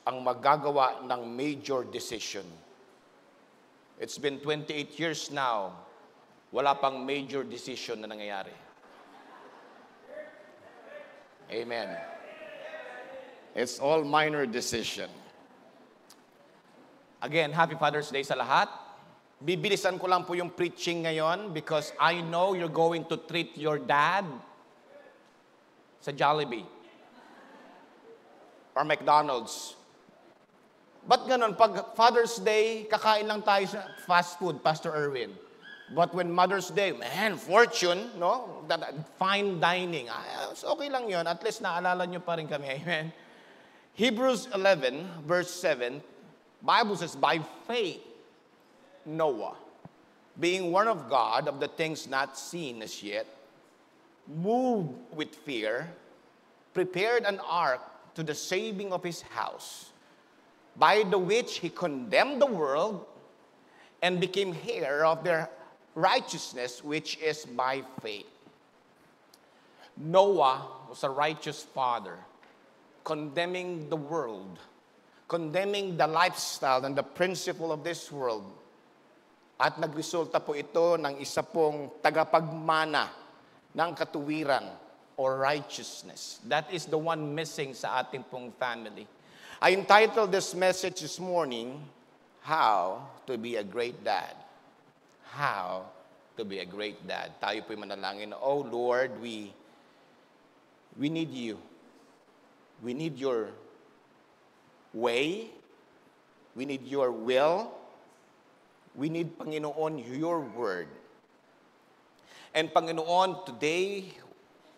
ang magagawa ng major decision. It's been 28 years now, wala pang major decision na nangyayari. Amen. It's all minor decision. Again, Happy Father's Day sa lahat. Bibilisan ko lang po yung preaching ngayon because I know you're going to treat your dad sa Jollibee or McDonald's. Ba't ganun? Pag Father's Day, kakain lang tayo sa fast food, Pastor Erwin. But when Mother's Day, man, fortune, no? Fine dining. Okay lang yun. At least naalala nyo pa rin kami. Amen. Hebrews 11, verse 7, Bible says, by faith, Noah, being warned of God of the things not seen as yet, moved with fear, prepared an ark to the saving of his house, by the which he condemned the world and became heir of their righteousness, which is by faith. Noah was a righteous father, condemning the world, condemning the lifestyle and the principle of this world. At nagresulta po ito ng isa pong tagapagmana ng katuwiran or righteousness. That is the one missing sa ating pong family. I entitled this message this morning, How to be a Great Dad. How to be a great dad. Tayo po'y manalangin, oh Lord, we need you. We need your way. We need your will. We need, Panginoon, your word. And Panginoon, today,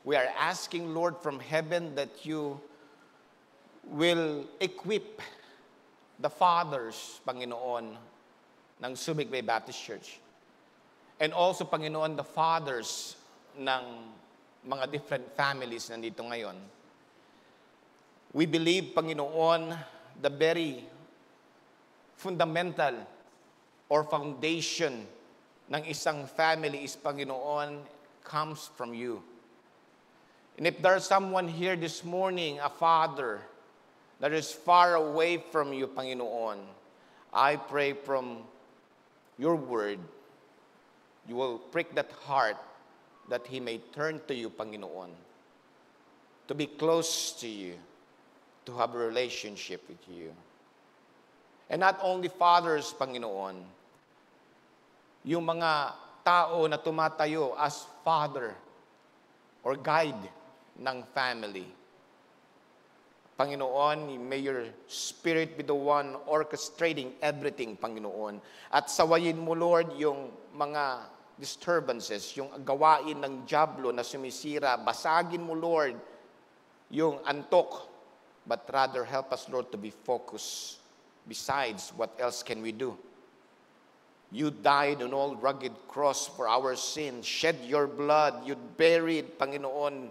we are asking, Lord, from heaven that you will equip the fathers, Panginoon, ng Subic Bay Baptist Church. And also, Panginoon, the fathers ng mga different families nandito ngayon. We believe, Panginoon, the very fundamental or foundation ng isang family is, Panginoon, comes from you. And if there's someone here this morning, a father, that is far away from you, Panginoon, I pray from your word, you will prick that heart that he may turn to you, Panginoon, to be close to you, to have a relationship with you. And not only fathers, Panginoon, yung mga tao na tumatayo as father or guide ng family. Panginoon, may your Spirit be the one orchestrating everything, Panginoon. At sawayin mo, Lord, yung mga disturbances, yung gawain ng dyablo na sumisira. Basagin mo, Lord, yung antok. But rather, help us, Lord, to be focused. Besides, what else can we do? You died on old rugged cross for our sins. Shed your blood. You buried, Panginoon,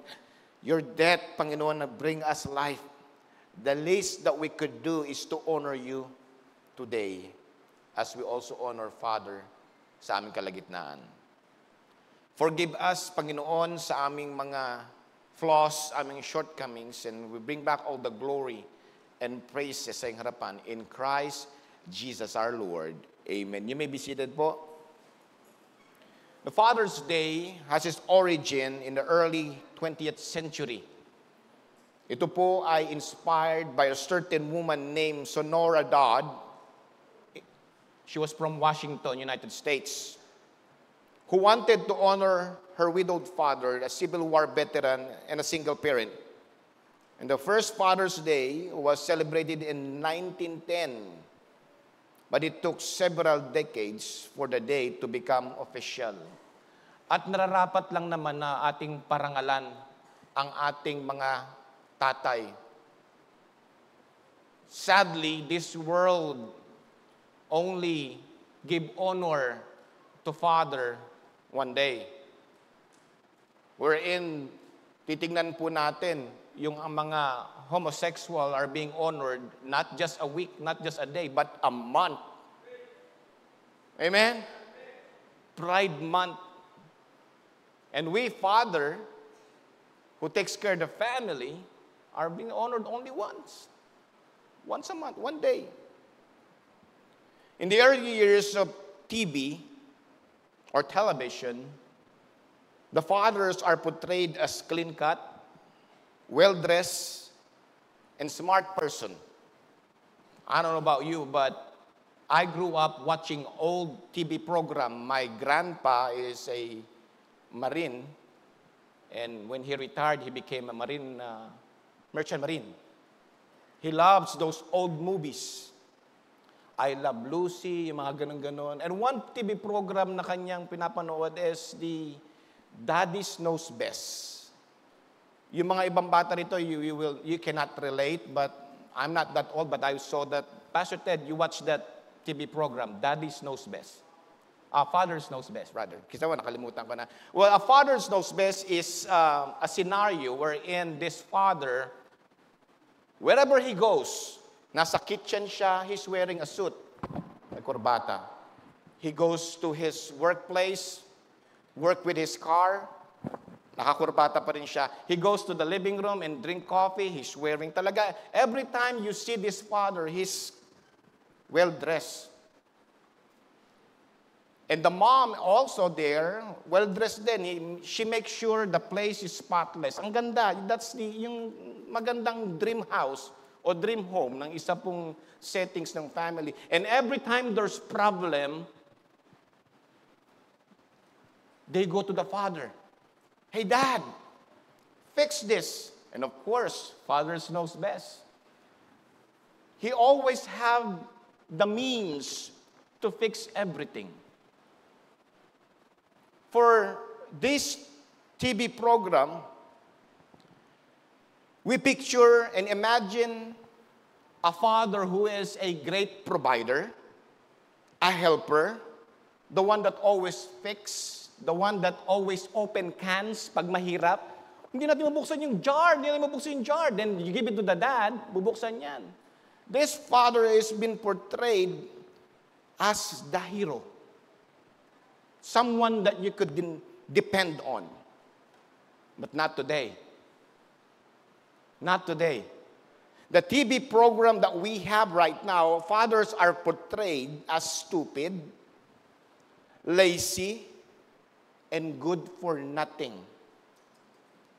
your death, Panginoon, na bring us life. The least that we could do is to honor you today as we also honor Father sa aming kalagitnaan. Forgive us, Panginoon, sa aming mga flaws, aming shortcomings, and we bring back all the glory and praises sa iyong harapan in Christ Jesus our Lord. Amen. You may be seated po. The Father's Day has its origin in the early 20th century. Ito po ay inspired by a certain woman named Sonora Dodd. She was from Washington, United States, who wanted to honor her widowed father, a Civil War veteran and a single parent. And the first Father's Day was celebrated in 1910, but it took several decades for the day to become official. At nararapat lang naman na ating parangalan ang ating mga tatay. Sadly, this world only give honor to father one day. Wherein, titingnan po natin, yung mga homosexual are being honored not just a week, not just a day, but a month. Amen? Pride Month. And we, father, who takes care of the family, are being honored only once. Once a month, one day. In the early years of TV or television, the fathers are portrayed as clean-cut, well-dressed, and smart person. I don't know about you, but I grew up watching old TV program. My grandpa is a Marine, and when he retired, he became a Marine, merchant Marine. He loves those old movies. I Love Lucy, yung mga ganun-ganon. And one TV program na kanyang pinapanood is the Daddy's Knows Best. Yung mga ibang bata rito, you cannot relate, but I'm not that old, but I saw that. Pastor Ted, you watched that TV program, Daddy's Knows Best. Father's Knows Best, rather. Kasi nakalimutan ko na. Well, a Father's Knows Best is a scenario wherein this father, wherever he goes, nasa kitchen siya, he's wearing a suit, a corbata. He goes to his workplace, work with his car, nakakurbata pa rin siya. He goes to the living room and drink coffee, he's wearing talaga. Every time you see this father, he's well-dressed. And the mom also there, well-dressed din. She makes sure the place is spotless. Ang ganda. That's yung magandang dream house o dream home ng isa pong settings ng family. And every time there's problem, they go to the father. Hey, Dad, fix this. And of course, fathers knows best. He always have the means to fix everything. For this TV program, we picture and imagine a father who is a great provider, a helper, the one that always fix, the one that always open cans pag mahirap. Hindi natin mabuksan yung jar, then you give it to the dad, bubuksan yan. This father has been portrayed as the hero. Someone that you could depend on. But not today. Not today. The TV program that we have right now, fathers are portrayed as stupid, lazy, and good for nothing.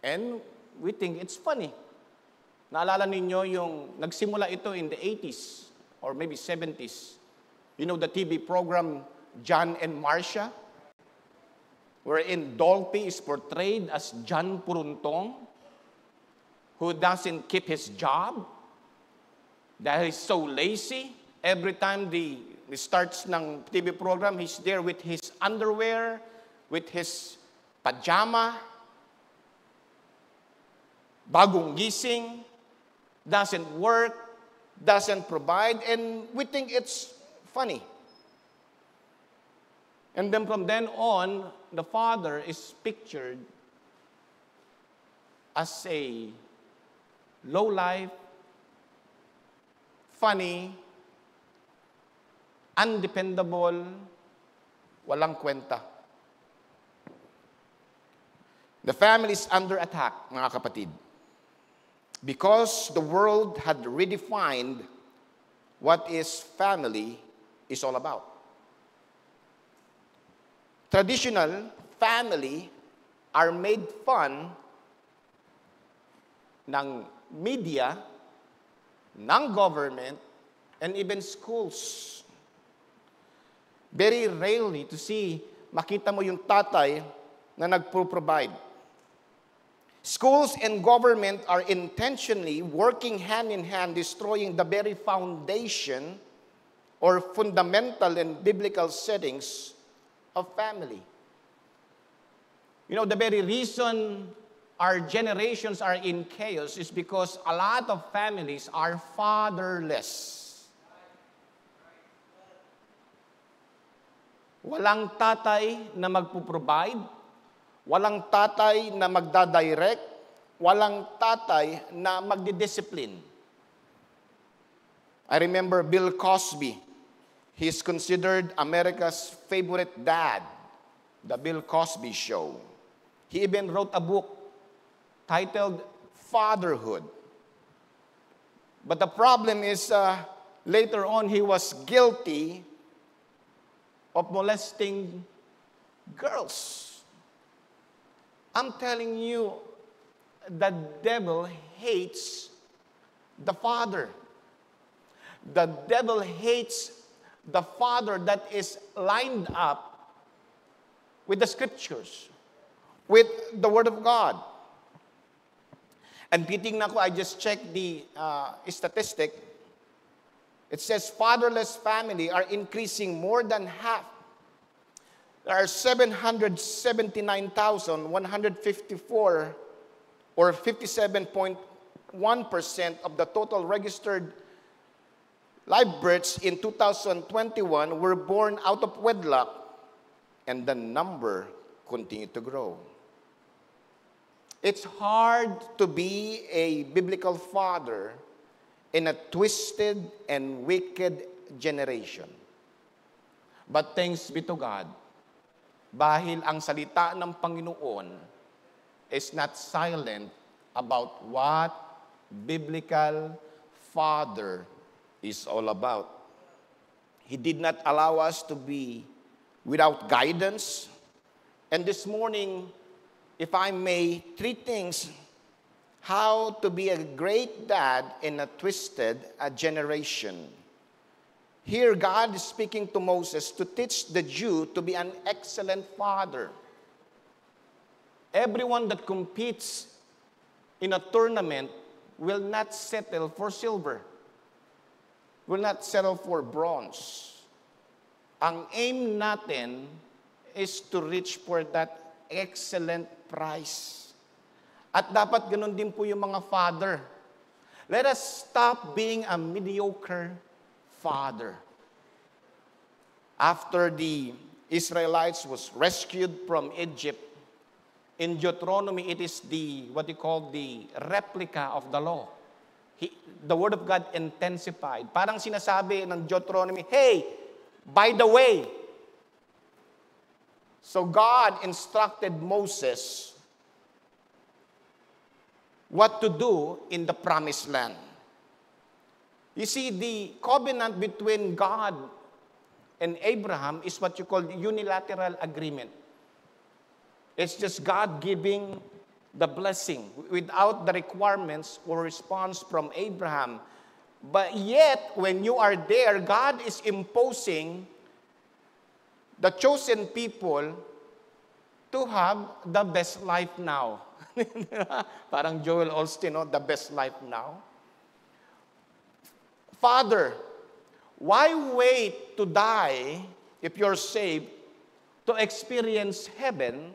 And we think it's funny. Naalala ninyo yung nagsimula ito in the 80s or maybe 70s. You know the TV program John and Marcia? Wherein Dolphy is portrayed as John Puruntong, who doesn't keep his job, that he's so lazy. Every time the starts ng TV program, he's there with his underwear, with his pajama, bagong gising, doesn't work, doesn't provide, and we think it's funny. And then from then on, the father is pictured as a low-life, funny, undependable, walang kwenta. The family is under attack, mga kapatid. Because the world had redefined what is family is all about. Traditional family are made fun ng media, ng government, and even schools. Very rarely to see, makita mo yung tatay na nagpo-provide. Schools and government are intentionally working hand in hand, destroying the very foundation or fundamental and biblical settings of family. You know, the very reason our generations are in chaos is because a lot of families are fatherless. Walang tatay na magpo-provide, walang tatay na magdadirect, walang tatay na magdidiscipline. I remember Bill Cosby. He's considered America's favorite dad, The Bill Cosby Show. He even wrote a book titled Fatherhood. But the problem is, later on, he was guilty of molesting girls. I'm telling you, the devil hates the father. The devil hates the father that is lined up with the scriptures, with the Word of God. And titingnan ko, I just checked the statistic. It says fatherless family are increasing more than half. There are 779,154, or 57.1% of the total registered live births in 2021 were born out of wedlock, and the number continued to grow. It's hard to be a biblical father in a twisted and wicked generation. But thanks be to God, dahil ang salita ng Panginoon is not silent about what biblical father is all about. He did not allow us to be without guidance. And this morning, if I may, 3 things how to be a great dad in a twisted generation. Here, God is speaking to Moses to teach the Jew to be an excellent father. Everyone that competes in a tournament will not settle for silver, will not settle for bronze. Ang aim natin is to reach for that excellent prize. At dapat ganun din po yung mga father. Let us stop being a mediocre father. After the Israelites was rescued from Egypt, in Deuteronomy, it is what you call the replica of the law. The Word of God intensified. Parang sinasabi ng Deuteronomy, hey, by the way. So God instructed Moses what to do in the promised land. You see, the covenant between God and Abraham is what you call unilateral agreement. It's just God giving the blessing without the requirements or response from Abraham. But yet, when you are there, God is imposing the chosen people to have the best life now. Parang Joel Osteen, no? The best life now. Father, why wait to die if you're saved to experience heaven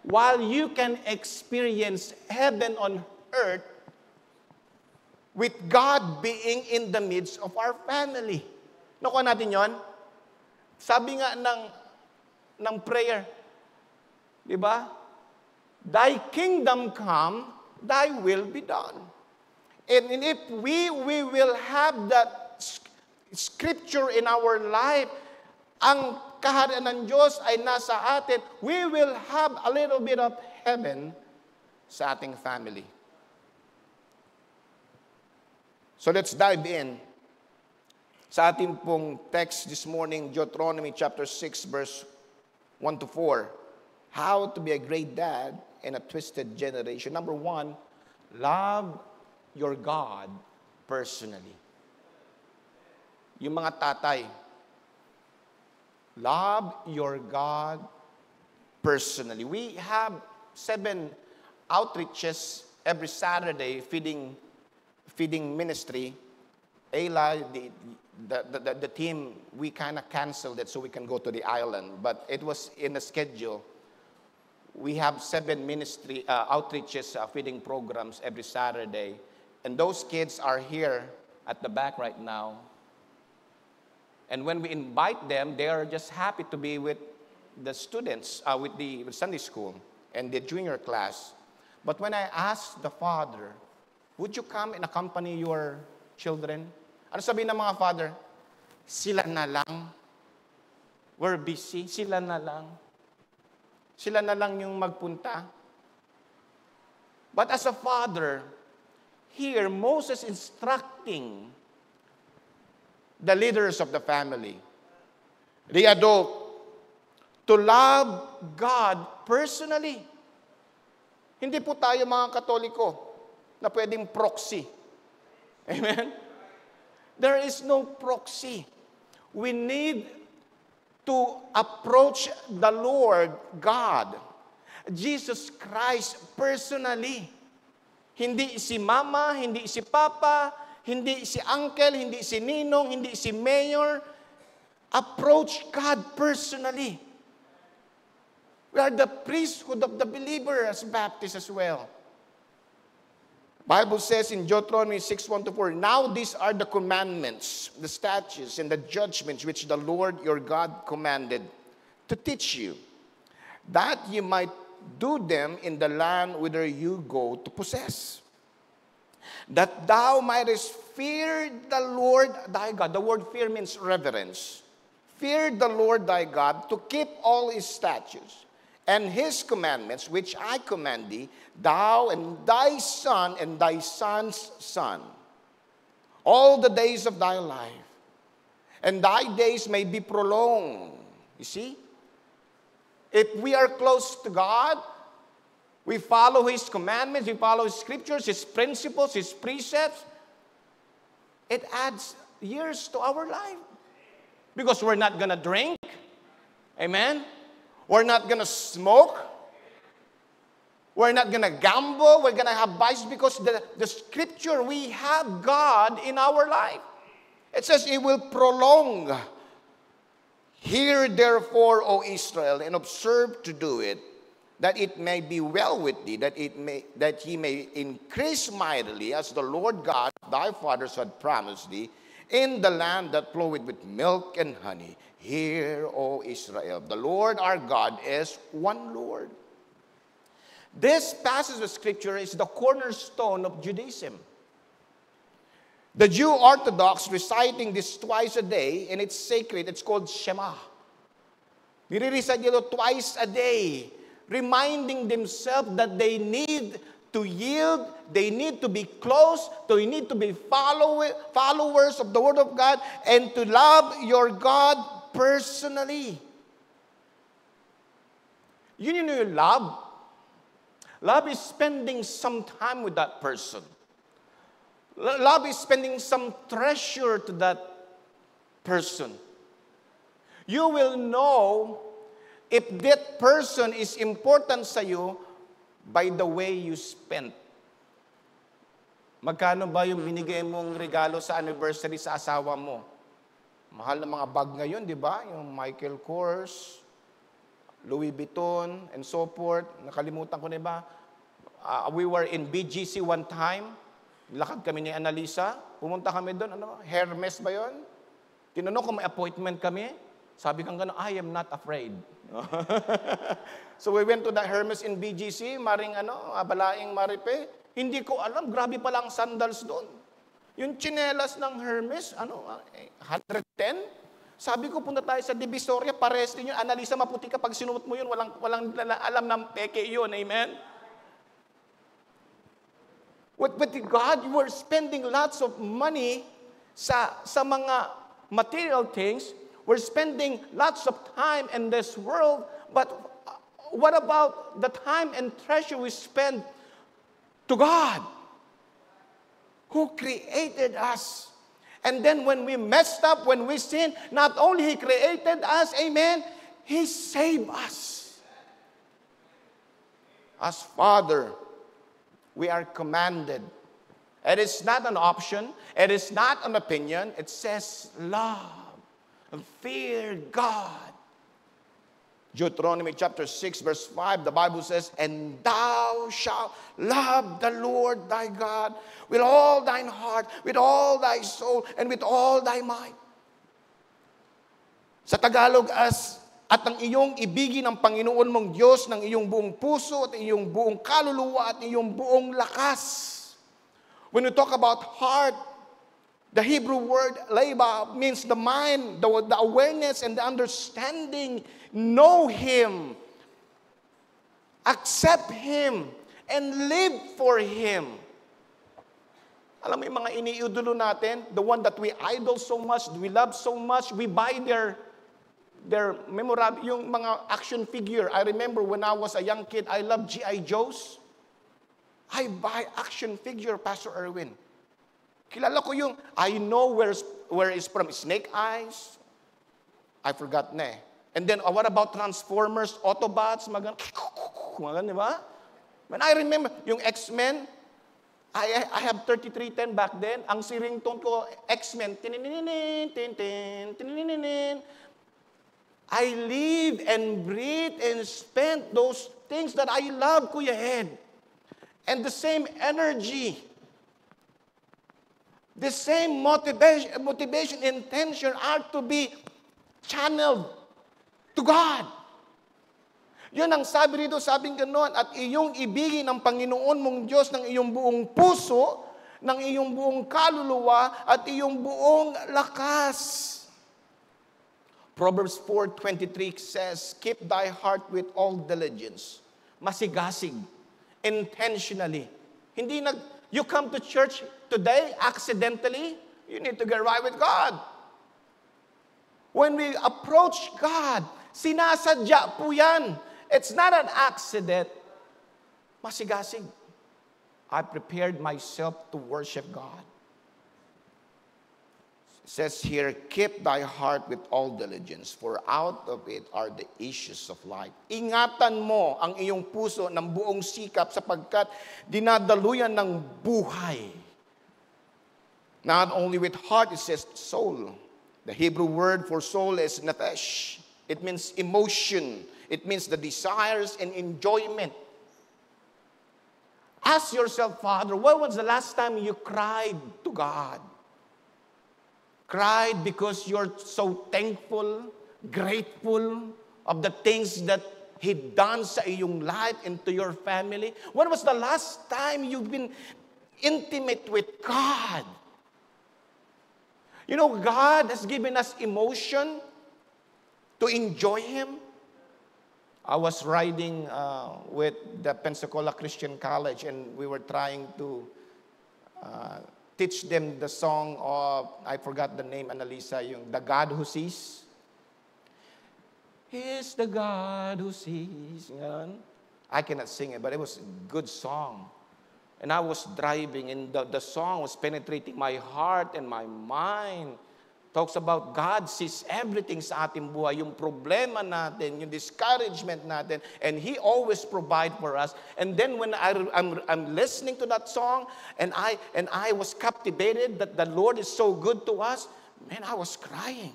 while you can experience heaven on earth with God being in the midst of our family? Nakuha natin yon? Sabi nga ng prayer, di ba? Thy kingdom come, thy will be done. And if we will have that scripture in our life, ang kaharian ng Diyos ay nasa atin, we will have a little bit of heaven sa ating family. So let's dive in sa ating pong text this morning, Deuteronomy chapter 6, verse 1 to 4. How to be a great dad in a twisted generation. Number 1, love your God personally. Yung mga tatay, love your God personally. We have 7 outreaches every Saturday, feeding ministry. Ayla, the team, we kind of canceled it so we can go to the island, but it was in the schedule. We have 7 ministry outreaches, feeding programs every Saturday. And those kids are here at the back right now. And when we invite them, they are just happy to be with the students, with the Sunday school and the junior class. But when I asked the father, would you come and accompany your children? Ano sabihin ng mga father? Sila na lang. We're busy. Sila na lang. Sila na lang yung magpunta. But as a father, here Moses instructing the leaders of the family, the adult, to love God personally. Hindi po tayo mga Katoliko na pwedeng proxy. Amen? There is no proxy. We need to approach the Lord God, Jesus Christ, personally. Hindi si mama, hindi si papa, hindi si uncle, hindi si ninong, hindi si mayor. Approach God personally. We are the priesthood of the believer as Baptists as well. Bible says in Deuteronomy 6:1-4, now these are the commandments, the statutes, and the judgments which the Lord your God commanded to teach you, that you might do them in the land whither you go to possess. That thou mightest fear the Lord thy God. The word fear means reverence. Fear the Lord thy God, to keep all his statutes and his commandments, which I command thee, thou and thy son and thy son's son, all the days of thy life, and thy days may be prolonged. You see? If we are close to God, we follow his commandments, we follow his scriptures, his principles, his precepts, it adds years to our life. Because we're not going to drink. Amen? We're not going to smoke. We're not going to gamble. We're going to have vices because the scripture, we have God in our life. It says it will prolong. Hear therefore, O Israel, and observe to do it, that it may be well with thee, that ye may increase mightily, as the Lord God thy fathers had promised thee, in the land that floweth with milk and honey. Hear, O Israel, the Lord our God is one Lord. This passage of Scripture is the cornerstone of Judaism. The Jew Orthodox reciting this twice a day, and it's sacred, it's called Shema. Nire-recite nito twice a day, reminding themselves that they need to yield, they need to be close, they need to be followers of the Word of God, and to love your God personally. You know your love? Love is spending some time with that person. Love is spending some treasure to that person. You will know if that person is important sa iyo by the way you spend. Magkano ba yung binigay mong regalo sa anniversary sa asawa mo? Mahal na mga bag ngayon, di ba? Yung Michael Kors, Louis Vuitton, and so forth. Nakalimutan ko na ba? We were in BGC one time. Lakad kami ni Annalisa. Pumunta kami doon. Hermes ba yun? Tinanong kung may appointment kami. Sabi kang gano'n, I am not afraid. So we went to the Hermes in BGC, Balaing Maripe. Hindi ko alam, grabe pala ang sandals doon. Yung tsinelas ng Hermes, 110? Sabi ko, punta tayo sa Divisoria, pares din yun. Annalisa, maputi ka pag sinuot mo yun, walang alam ng peke yun. Amen? With God, you are spending lots of money sa mga material things. We're spending lots of time in this world, but what about the time and treasure we spend to God, who created us? And then when we messed up, when we sinned, not only He created us, amen, He saved us. As Father, we are commanded. It is not an option. It is not an opinion. It says love and fear God. Deuteronomy chapter 6, verse 5, the Bible says, and thou shalt love the Lord thy God with all thine heart, with all thy soul, and with all thy might. Sa Tagalog, at ang iyong ibigin ang Panginoon mong Diyos ng iyong buong puso at iyong buong kaluluwa at iyong buong lakas. When we talk about heart, the Hebrew word leba means the mind, the awareness and the understanding. Know Him, accept Him, and live for Him. Alam mo yung mga iniidolo natin, the one that we idol so much, we love so much, we buy their memorable, yung mga action figure. I remember when I was a young kid, I loved G.I. Joes. I buy action figure, Pastor Erwin. Kilala ko yung, I know where is from Snake Eyes. I forgot na eh. And then, what about Transformers, Autobots, mga di ba? When I remember, yung X-Men, I have 3310 back then. Ang si ringtone ko, X-Men. I live and breathe and spent those things that I love, Kuya Ed. And the same energy, the same motivation, intention are to be channeled to God. Yun ang sabi rito, sabing gano'n, at iyong ibigin ang Panginoon mong Diyos ng iyong buong puso, ng iyong buong kaluluwa, at iyong buong lakas. Proverbs 4:23 says, keep thy heart with all diligence. Masigasig, intentionally. You come to church today accidentally, you need to get right with God. When we approach God, sinasadya po yan. It's not an accident. Masigasig. I prepared myself to worship God. It says here, keep thy heart with all diligence, for out of it are the issues of life. Ingatan mo ang iyong puso ng buong sikap sapagkat dinadaluyan ng buhay. Not only with heart, it says soul. The Hebrew word for soul is nefesh. It means emotion. It means the desires and enjoyment. Ask yourself, Father, when was the last time you cried to God? Cried because you're so thankful, grateful of the things that He done sa iyong life and to your family? When was the last time you've been intimate with God? You know, God has given us emotion to enjoy Him. I was riding with the Pensacola Christian College, and we were trying to teach them the song of, I forgot the name, Annalisa, yung The God Who Sees. He is the God who sees. Yan. I cannot sing it, but it was a good song. And I was driving, and the song was penetrating my heart and my mind. Talks about God sees everything sa ating buhay, yung problema natin, yung discouragement natin, and He always provide for us. And then when I'm listening to that song, and I was captivated that the Lord is so good to us, man, I was crying.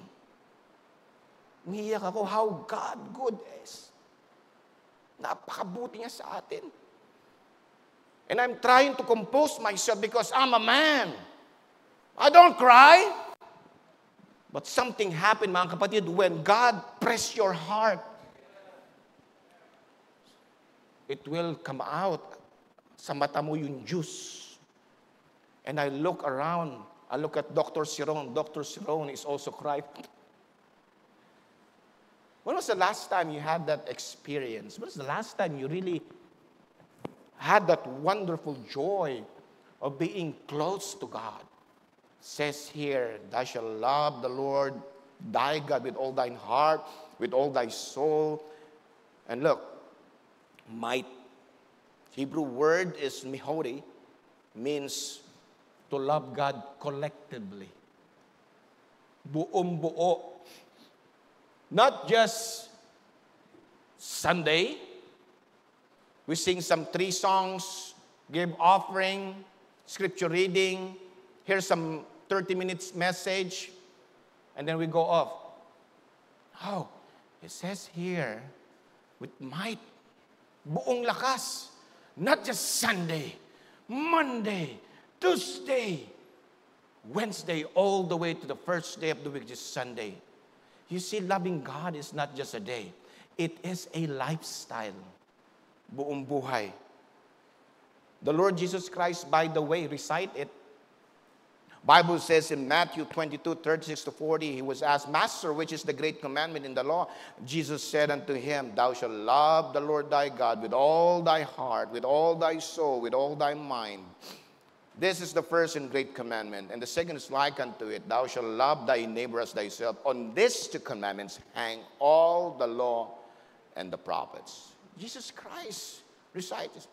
Umiiyak ako how God good is. Napakabuti niya sa atin. And I'm trying to compose myself because I'm a man. I don't cry. But something happened, mga kapatid, when God pressed your heart. It will come out. Sa mata mo yung juice. And I look around. I look at Dr. Siron. Dr. Siron is also crying. When was the last time you had that experience? When was the last time you really had that wonderful joy of being close to God? Says here, thou shalt love the Lord thy God with all thine heart, with all thy soul. And look, might. Hebrew word is mihori, means to love God collectively. Buong buo. Not just Sunday. We sing some 3 songs, give offering, scripture reading, here's some 30 minutes message, and then we go off. Oh, it says here, with might, buong lakas, not just Sunday, Monday, Tuesday, Wednesday, all the way to the first day of the week, which is Sunday. You see, loving God is not just a day. It is a lifestyle. Buong buhay. The Lord Jesus Christ, by the way, recite it. Bible says in Matthew 22:36-40, He was asked, Master, which is the great commandment in the law? Jesus said unto him, Thou shalt love the Lord thy God with all thy heart, with all thy soul, with all thy mind. This is the first and great commandment, and the second is like unto it, thou shalt love thy neighbor as thyself. On these two commandments hang all the law and the prophets. Jesus Christ recited.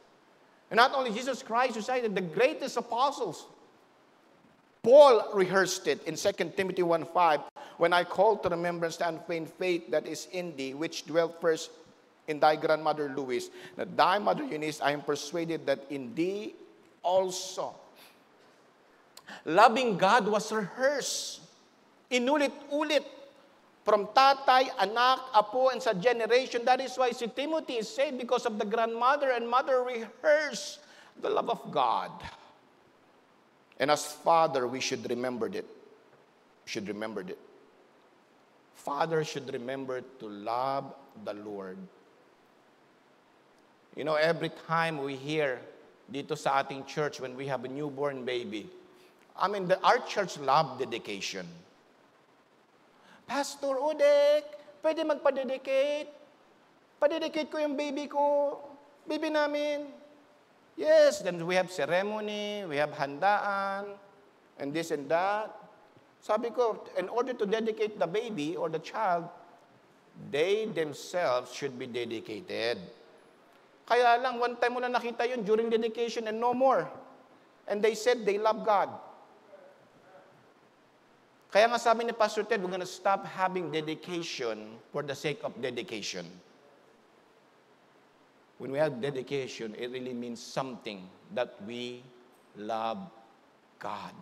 And not only Jesus Christ recited, the greatest apostles. Paul rehearsed it in 2 Timothy 1:5, when I call to remembrance the unfeigned faith that is in thee, which dwelt first in thy grandmother Lois, that thy mother Eunice, I am persuaded that in thee also. Loving God was rehearsed. Inulit-ulit. From tatay, anak, apo, and sa generation. That is why si Timothy is saved because of the grandmother and mother rehearse the love of God. And as father, we should remember it. Father should remember to love the Lord. You know, every time we hear dito sa ating church when we have a newborn baby, our church love dedication. Pastor Udek, pwede magpa-dedicate? Pa-dedicate ko yung baby ko. Baby namin. Yes, then we have ceremony, we have handaan, and this and that. Sabi ko, in order to dedicate the baby or the child, they themselves should be dedicated. Kaya lang, one time mo na nakita yun during dedication and no more. And they said they love God. Kaya nga sabi ni Pastor Ted, we're gonna stop having dedication for the sake of dedication. When we have dedication, it really means something that we love God.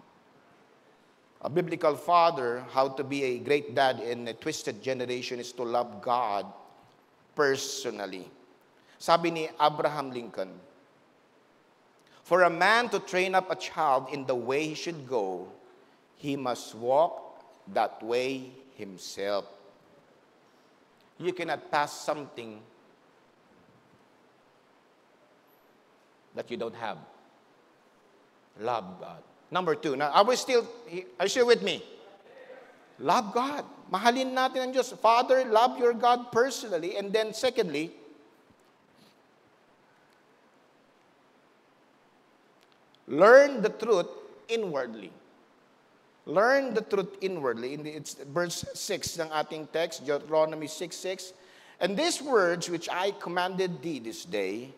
A biblical father, how to be a great dad in a twisted generation is to love God personally. Sabi ni Abraham Lincoln, for a man to train up a child in the way he should go, he must walk that way himself. You cannot pass something that you don't have. Love God. Number 2. Now, are you still with me? Love God. Mahalin natin ang Diyos. Father, love your God personally. And then secondly, learn the truth inwardly. Learn the truth inwardly. It's verse 6 ng ating text, Deuteronomy 6:6. And these words which I commanded thee this day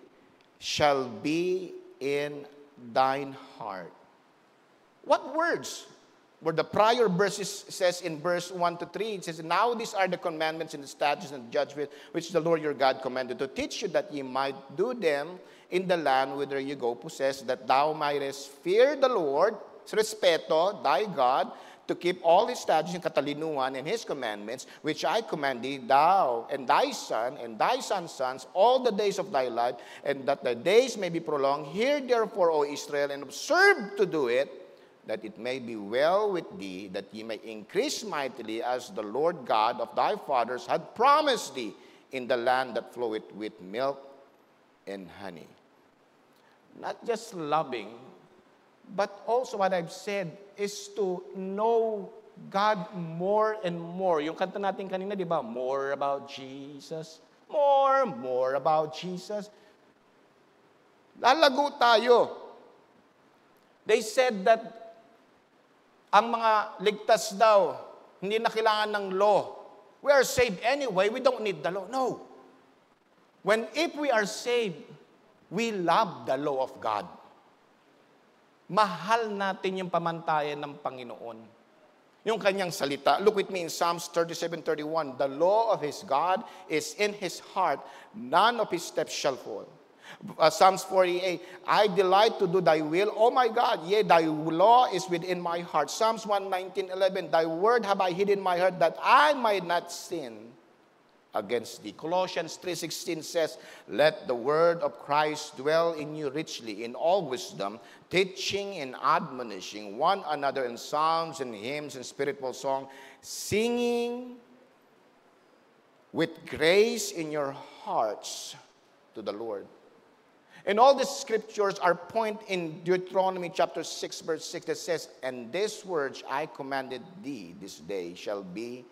shall be in thine heart. What words? Where the prior verses says in verse 1-3, it says, now these are the commandments and the statutes and the judgments which the Lord your God commanded to teach you, that ye might do them in the land whither you go possess, that thou mightest fear the Lord, respeto, thy God, to keep all his statutes and katalinuhan and his commandments, which I command thee, thou and thy son and thy son's sons, all the days of thy life, and that the days may be prolonged. Hear therefore, O Israel, and observe to do it, that it may be well with thee, that ye may increase mightily, as the Lord God of thy fathers had promised thee, in the land that floweth with milk and honey. Not just loving, but also what I've said is to know God more and more. Yung kanta natin kanina, di ba? More about Jesus. More about Jesus. Lalago tayo. They said that ang mga ligtas daw, hindi na kailangan ng law. We are saved anyway. We don't need the law. No. If we are saved, we love the law of God. Mahal natin yung pamantayan ng Panginoon. Yung kanyang salita. Look with me in Psalms 37:31. The law of his God is in his heart. None of his steps shall fall. Psalms 48, I delight to do thy will, O my God, yea, thy law is within my heart. Psalms 119:11, thy word have I hid in my heart, that I might not sin against thee. Colossians 3:16 says, let the word of Christ dwell in you richly, in all wisdom, teaching and admonishing one another in psalms and hymns and spiritual song, singing with grace in your hearts to the Lord. And all the scriptures are point in Deuteronomy chapter 6, verse 6 that says, and these words I commanded thee this day shall be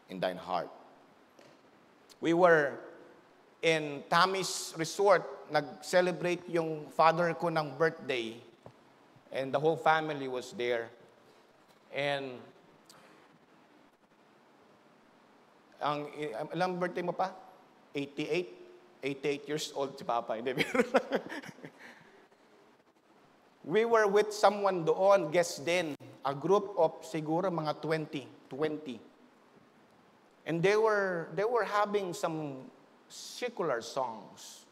in thine heart. We were in Tammy's resort nag-celebrate yung father ko ng birthday, and the whole family was there. And ilang birthday mo pa? 88? 88 years old si Papa. Hindi, we were with someone doon, guest din. A group of siguro mga 20. And they were having some secular songs.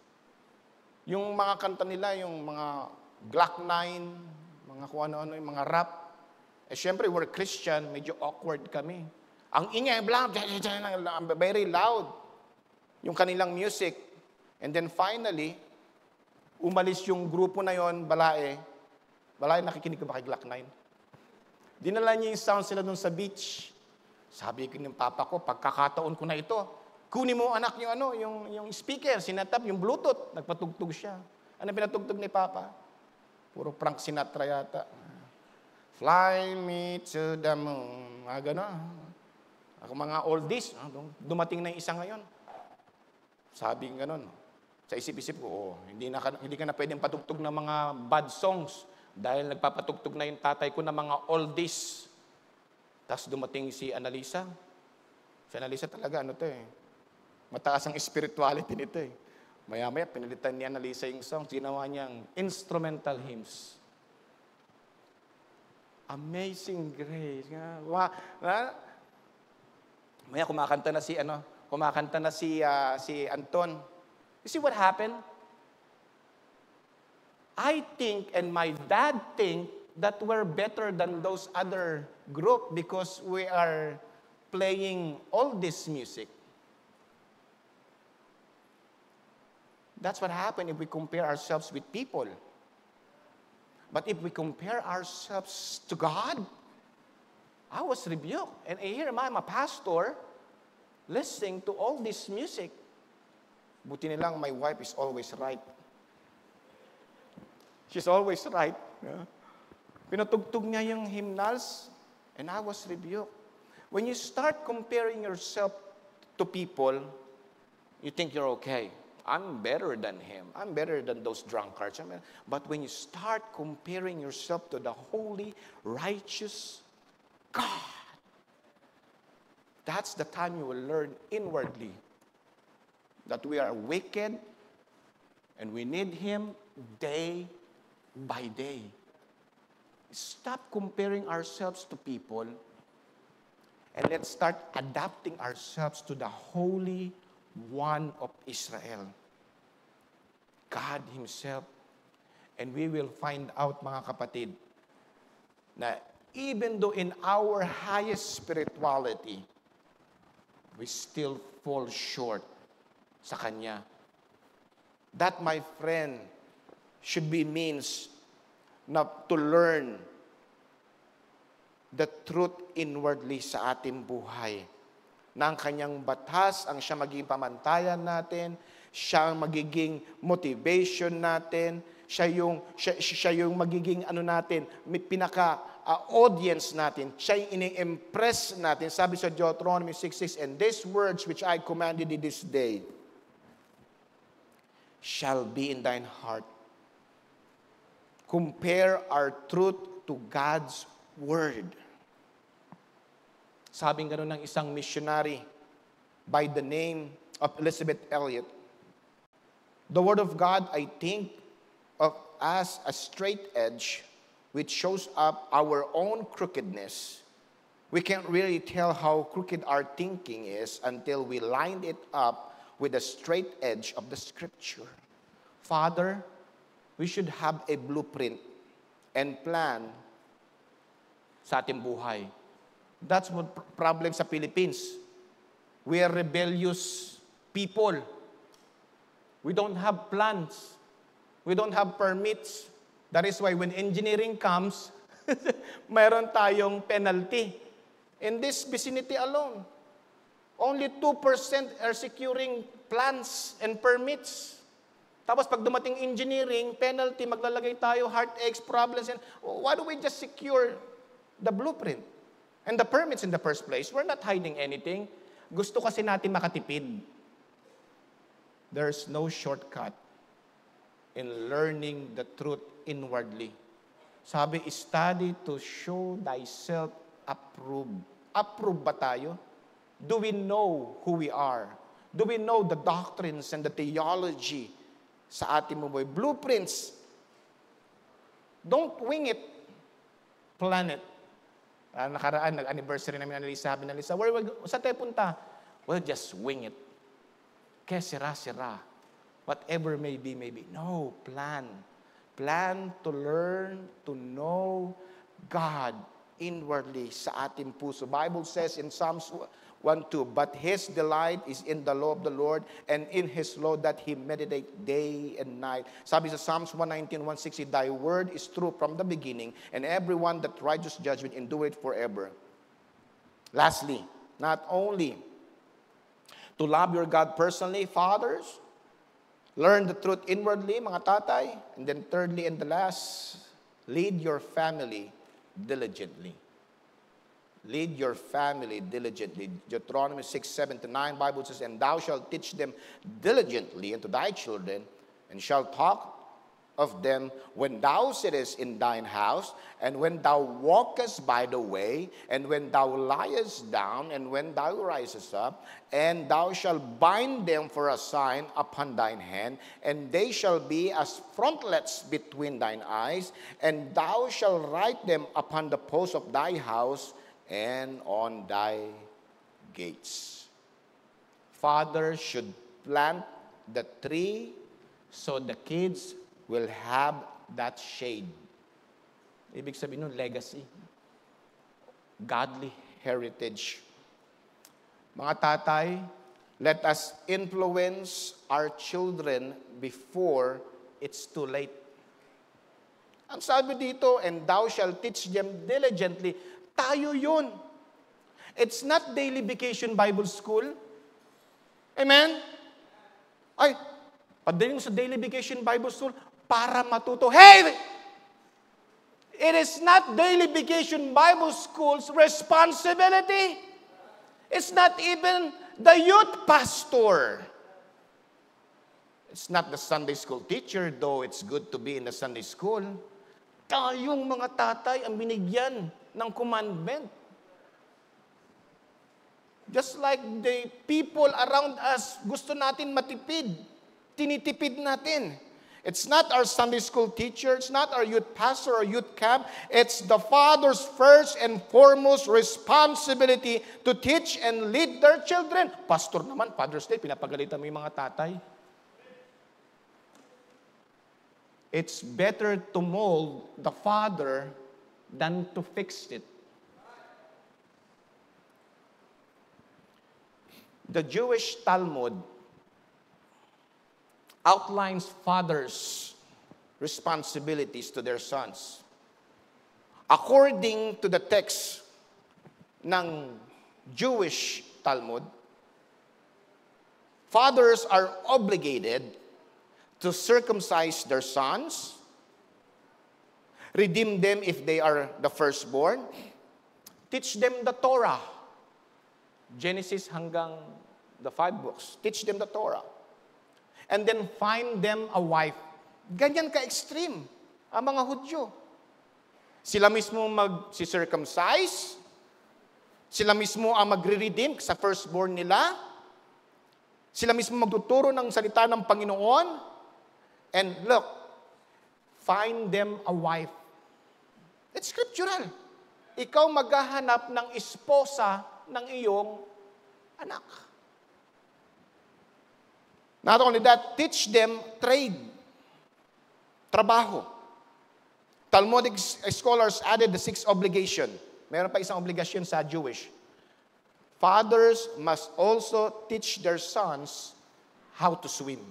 Yung mga kanta nila, yung mga Glock 9, mga kung ano-ano, yung mga rap. Syempre, we're Christian, medyo awkward kami. Ang ingay, very loud, yung kanilang music. And then finally, umalis yung grupo na yon, Balae, nakikinig ka ba kay Glock 9? Dinala niya yung sound sila dun sa beach. Sabi ko ng papa ko, pagkakataon ko na ito, kunin mo anak yung speaker, sinatap, yung Bluetooth, nagpatugtog siya. Ano pinatugtog ni Papa? Puro Frank Sinatra yata. Fly me to the moon. Mga gano'n. Ako mga oldies, dumating na yung isa ngayon. Sabi gano'n. Sa isip-isip ko, hindi ka na pwedeng patugtog ng mga bad songs dahil nagpapatugtog na yung tatay ko ng mga oldies. Tapos dumating si Annalisa. Si Annalisa talaga, mataas ang spirituality nito eh. Maya-maya, pinalitan ni Annalisa yung song. Ginawa niyang instrumental hymns. Amazing Grace. Maya kumakanta na si Anton. You see what happened? I think, and my dad think, that we're better than those other group because we are playing all this music. That's what happened if we compare ourselves with people. But if we compare ourselves to God, I was rebuked. And here I'm a pastor, listening to all this music. Buti nilang my wife is always right. She's always right. Yeah. Pinatugtog niya yung hymnals, and I was rebuked. When you start comparing yourself to people, you think you're okay. I'm better than him. I'm better than those drunkards. But when you start comparing yourself to the holy, righteous God, that's the time you will learn inwardly that we are wicked and we need Him day by day. Stop comparing ourselves to people and let's start adapting ourselves to the Holy One of Israel, God Himself. And we will find out, mga kapatid, na even though in our highest spirituality, we still fall short sa Kanya. That, my friend, should be means to learn the truth inwardly sa ating buhay. Na ang Kanyang batas ang siya magiging pamantayan natin, siya ang magiging motivation natin, siya yung magiging natin, pinaka-audience natin, siya yung ini-impress natin. Sabi sa Deuteronomy 6:6, and these words which I commanded thee this day shall be in thine heart. Compare our truth to God's Word. Sabing gano'n ng isang missionary by the name of Elizabeth Elliot. The Word of God, I think of as a straight edge which shows up our own crookedness. We can't really tell how crooked our thinking is until we line it up with the straight edge of the Scripture. Father, we should have a blueprint and plan sa ating buhay. That's what problem sa Philippines. We are rebellious people. We don't have plans. We don't have permits. That is why when engineering comes, mayroon tayong penalty. In this vicinity alone, only 2% are securing plans and permits. Tapos pag dumating engineering, penalty, maglalagay tayo, heartaches, problems, and why do we just secure the blueprint and the permits in the first place? We're not hiding anything. Gusto kasi natin makatipid. There's no shortcut in learning the truth inwardly. Sabi, study to show thyself approved. Approved ba tayo? Do we know who we are? Do we know the doctrines and the theology sa ating buhay? Blueprints. Don't wing it. Plan it. Nakaraan, nag-anniversary namin ni Lisa. Sabi na Lisa, saan tayo punta? Well, just wing it. Kaya sira-sira. Whatever may be, may be. No, plan. Plan to learn, to know God inwardly sa ating puso. Bible says in Psalms 1:2, but his delight is in the law of the Lord, and in his law that he meditate day and night. Sabi sa Psalms 119, 160, thy word is true from the beginning, and everyone that righteous judgment endure it forever. Lastly, not only to love your God personally, fathers, learn the truth inwardly, mga tatay, and then thirdly and the last, lead your family diligently. Lead your family diligently. Deuteronomy 6:7-9, Bible says, and thou shalt teach them diligently unto thy children, and shalt talk of them when thou sittest in thine house, and when thou walkest by the way, and when thou liest down, and when thou risest up, and thou shalt bind them for a sign upon thine hand, and they shall be as frontlets between thine eyes, and thou shalt write them upon the posts of thy house and on thy gates. Father should plant the tree so the kids will have that shade. Ibig sabihin nun, legacy. Godly heritage. Mga tatay, let us influence our children before it's too late. Ang sabi dito, and thou shalt teach them diligently. Tayo yun. It's not Daily Vacation Bible School. Amen? Ay, padaling sa Daily Vacation Bible School, para matuto. Hey! It is not Daily Vacation Bible School's responsibility. It's not even the youth pastor. It's not the Sunday school teacher, though it's good to be in the Sunday school. Tayong mga tatay ang binigyan ng commandment. Just like the people around us, gusto natin matipid. Tinitipid natin. It's not our Sunday school teacher, it's not our youth pastor or youth camp. It's the father's first and foremost responsibility to teach and lead their children. Pastor naman, Father's Day, pinapagalitan mo yung mga tatay. It's better to mold the father than to fix it. The Jewish Talmud outlines fathers' responsibilities to their sons. According to the text ng Jewish Talmud, fathers are obligated to circumcise their sons, redeem them if they are the firstborn, teach them the Torah, Genesis hanggang the 5 books, teach them the Torah, and then find them a wife. Ganyan ka-extreme ang mga Hudyo. Sila mismo mag-circumcise, sila mismo ang magre-redeem sa firstborn nila, sila mismo magtuturo ng salita ng Panginoon, and look, find them a wife. It's scriptural. Ikaw maghahanap ng esposa ng iyong anak. Not only that, teach them trade, trabaho. Talmudic scholars added the 6th obligation. Meron pa isang obligasyon sa Jewish. Fathers must also teach their sons how to swim.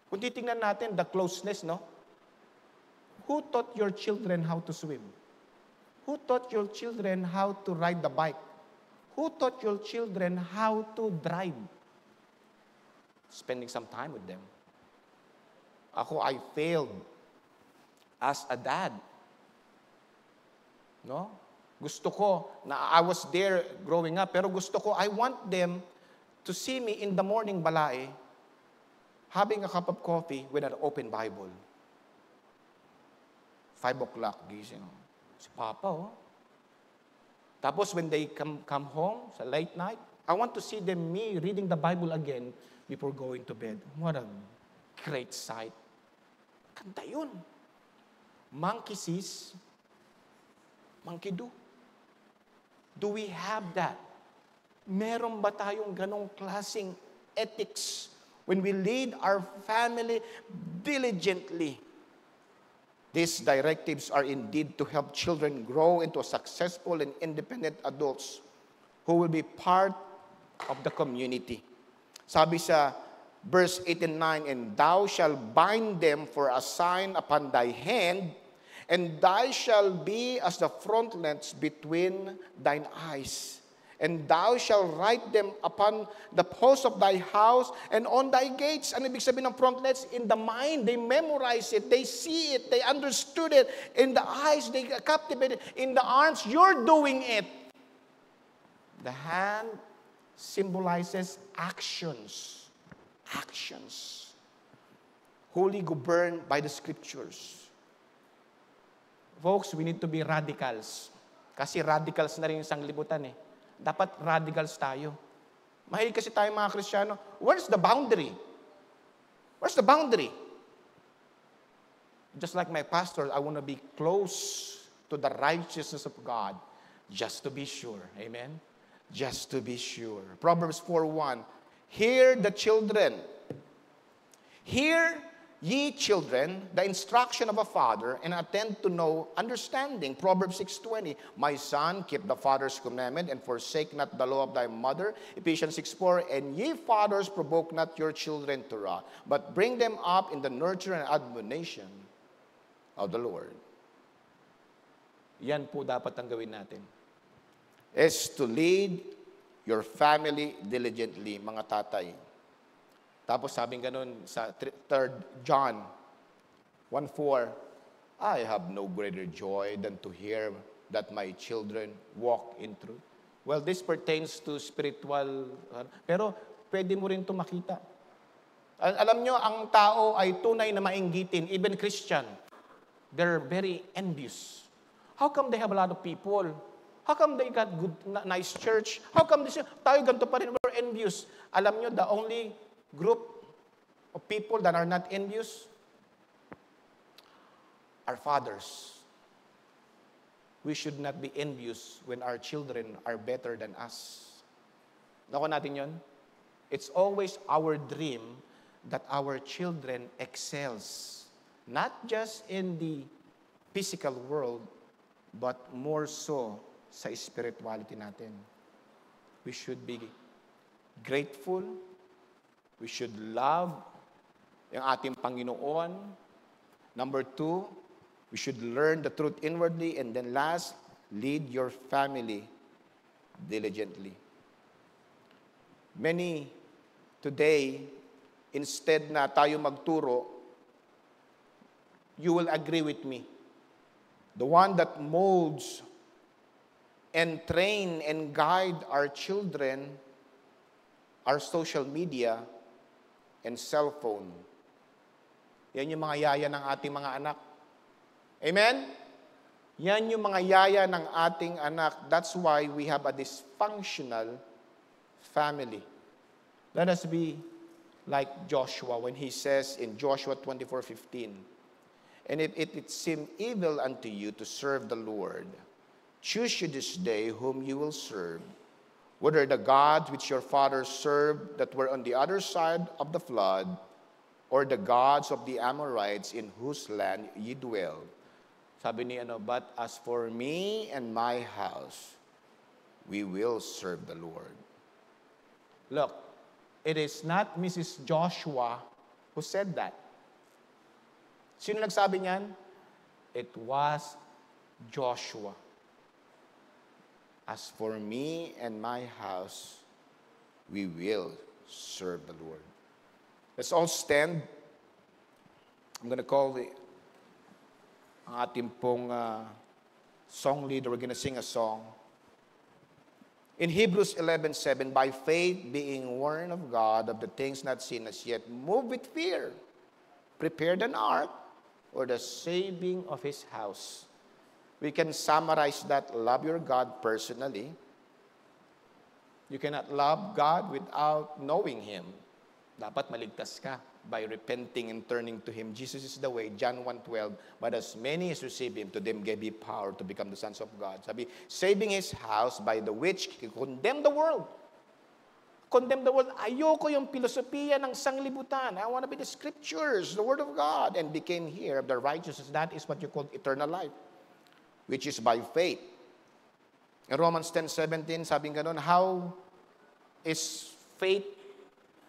Kung titingnan natin, the closeness, no? Who taught your children how to swim? Who taught your children how to ride the bike? Who taught your children how to drive? Spending some time with them. Ako, I failed as a dad. No? Gusto ko, I was there growing up, pero gusto ko, I want them to see me in the morning balae, having a cup of coffee with an open Bible. 5 o'clock, gising. Si Papa, oh. Tapos when they come home sa late night, I want to see them, me, reading the Bible again before going to bed. What a great sight. Kanta yun. Monkey sees, monkey do. Do we have that? Meron ba tayong ganong klaseng ethics when we lead our family diligently? These directives are indeed to help children grow into successful and independent adults who will be part of the community. Sabi sa verse 8 and 9, and thou shalt bind them for a sign upon thy hand, and thou shalt be as the frontlets between thine eyes. And thou shalt write them upon the posts of thy house and on thy gates. Ano ibig sabihin ng frontlets? In the mind, they memorize it, they see it, they understood it. In the eyes, they captivate it. In the arms, you're doing it. The hand symbolizes actions. Actions. Wholly governed by the scriptures. Folks, we need to be radicals. Kasi radicals na rin yung sanglibutan eh. Dapat radicals tayo. Mahilig kasi tayo mga Kristiyano, where's the boundary? Where's the boundary? Just like my pastor, I want to be close to the righteousness of God, just to be sure. Amen? Just to be sure. Proverbs 4:1, hear the children. Hear ye children, the instruction of a father, and attend to know understanding. Proverbs 6:20, my son, keep the father's commandment, and forsake not the law of thy mother. Ephesians 6:4, and ye fathers, provoke not your children to wrath, but bring them up in the nurture and admonition of the Lord. Yan po dapat ang gawin natin. Is to lead your family diligently, mga tatay. Tapos sabing ganun sa 3 John 1:4, I have no greater joy than to hear that my children walk in truth. Well, this pertains to spiritual, pero pwede mo rin ito makita. Alam nyo, ang tao ay tunay na mainggitin, even Christian. They're very envious. How come they have a lot of people? How come they got good, nice church? How come this, tayo ganito pa rin, we're envious. Alam nyo, the only group of people that are not envious are fathers. We should not be envious when our children are better than us. Nakuha natin yun? It's always our dream that our children excels, not just in the physical world, but more so sa spirituality natin. We should be grateful. We should love yung ating Panginoon. Number 2, we should learn the truth inwardly. And then last, lead your family diligently. Many today, instead na tayo magturo, you will agree with me. The one that molds and train and guide our children are social media and cell phone. Yan yung mga yaya ng ating mga anak. Amen? Yan yung mga yaya ng ating anak. That's why we have a dysfunctional family. Let us be like Joshua when he says in Joshua 24:15, and if it seem evil unto you to serve the Lord, choose you this day whom you will serve, whether the gods which your fathers served that were on the other side of the flood, or the gods of the Amorites in whose land ye dwell. Sabi ni but as for me and my house, we will serve the Lord. Look, it is not Mrs. Joshua who said that. Sino nagsabi niyan? It was Joshua. As for me and my house, we will serve the Lord. Let's all stand. I'm going to call ang ating pong song leader. We're going to sing a song. In Hebrews 11:7, by faith being warned of God of the things not seen as yet, move with fear, prepared an ark or the saving of His house. We can summarize that, love your God personally. You cannot love God without knowing Him. Dapat maligtas ka by repenting and turning to Him. Jesus is the way, John 1:12, but as many as receive Him, to them gave He power to become the sons of God. Sabi, saving His house by the which He condemned the world. Condemn the world. Ayoko yung filosofiya ng sanglibutan. I want to be the scriptures, the Word of God, and became here of the righteousness. That is what you call eternal life, which is by faith. In Romans 10:17, sabing ganun, how is faith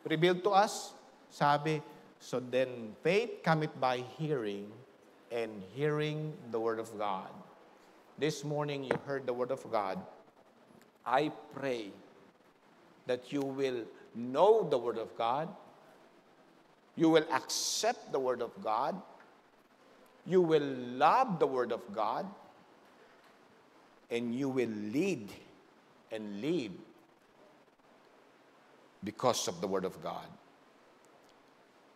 revealed to us? Sabi, so then faith cometh by hearing, and hearing the Word of God. This morning you heard the Word of God. I pray that you will know the Word of God. You will accept the Word of God. You will love the Word of God. And you will lead and live because of the Word of God.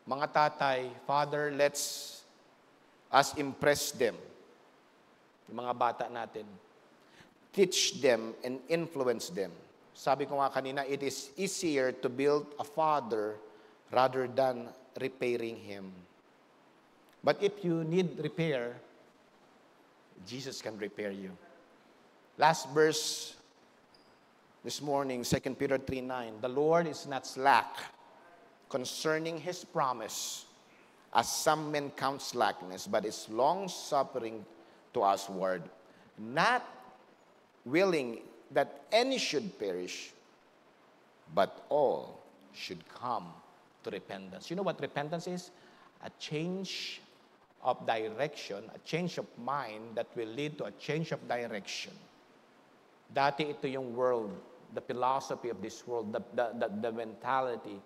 Mga tatay, Father, let's us impress them, yung mga bata natin. Teach them and influence them. Sabi ko nga kanina, it is easier to build a father rather than repairing him. But if you need repair, Jesus can repair you. Last verse this morning, 2 Peter 3:9. The Lord is not slack concerning His promise, as some men count slackness, but is long-suffering to usward, not willing that any should perish, but all should come to repentance. You know what repentance is? A change of direction, a change of mind that will lead to a change of direction. Dati ito yung world, the philosophy of this world, the mentality.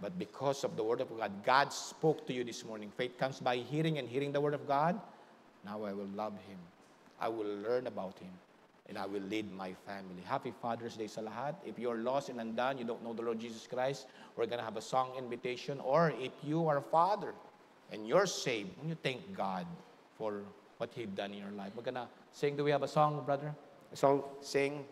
But because of the Word of God, God spoke to you this morning. Faith comes by hearing, and hearing the Word of God. Now I will love Him. I will learn about Him. And I will lead my family. Happy Father's Day sa lahat. If you're lost and undone, you don't know the Lord Jesus Christ, we're going to have a song invitation. Or if you are a father and you're saved, and you thank God for what He's done in your life. We're going to sing. Do we have a song, brother? So, sing.